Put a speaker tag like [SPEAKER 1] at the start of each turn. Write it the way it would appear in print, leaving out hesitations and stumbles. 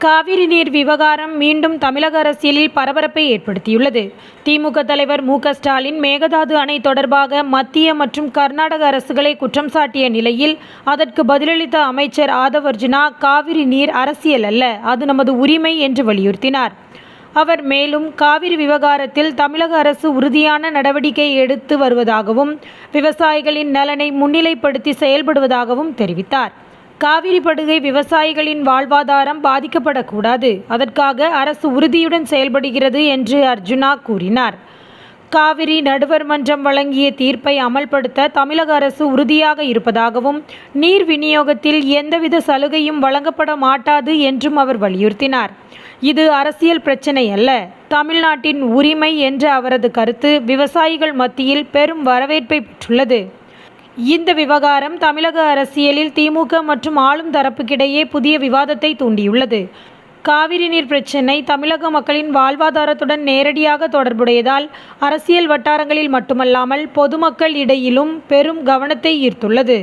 [SPEAKER 1] காவிரி நீர் விவகாரம் மீண்டும் தமிழக அரசியலில் பரபரப்பை ஏற்படுத்தியுள்ளது. திமுக தலைவர் மு.க.ஸ்டாலின் மேகதாது அணை தொடர்பாக மத்திய மற்றும் கர்நாடக அரசுகளை குற்றம் சாட்டிய நிலையில் அதற்கு பதிலளித்த அமைச்சர் ஆதவ் அர்ஜுனா, காவிரி நீர் அரசியல் அல்ல, அது நமது உரிமை என்று வலியுறுத்தினார். அவர் மேலும் காவிரி விவகாரத்தில் தமிழக அரசு உறுதியான நடவடிக்கை எடுத்து வருவதாகவும் விவசாயிகளின் நலனை முன்னிலைப்படுத்தி செயல்படுவதாகவும் தெரிவித்தார். காவிரி படுகை விவசாயிகளின் வாழ்வாதாரம் பாதிக்கப்படக்கூடாது, அதற்காக அரசு உறுதியுடன் செயல்படுகிறது என்று அர்ஜுனா கூறினார். காவிரி நடுவர் மன்றம் வழங்கிய தீர்ப்பை அமல்படுத்த தமிழக அரசு உறுதியாக இருப்பதாகவும் நீர் விநியோகத்தில் எந்தவித சலுகையும் வழங்கப்பட மாட்டாது என்றும் அவர் வலியுறுத்தினார். இது அரசியல் பிரச்சினை அல்ல, தமிழ்நாட்டின் உரிமை என்ற அவரது கருத்து விவசாயிகள் மத்தியில் பெரும் வரவேற்பை பெற்றுள்ளது. இந்த விவகாரம் தமிழக அரசியலில் திமுக மற்றும் ஆளும் தரப்புக்கிடையே புதிய விவாதத்தை தூண்டியுள்ளது. காவிரி நீர் பிரச்சினை தமிழக மக்களின் வாழ்வாதாரத்துடன் நேரடியாக தொடர்புடையதால் அரசியல் வட்டாரங்களில் மட்டுமல்லாமல் பொதுமக்கள் இடையிலும் பெரும் கவனத்தை ஈர்த்துள்ளது.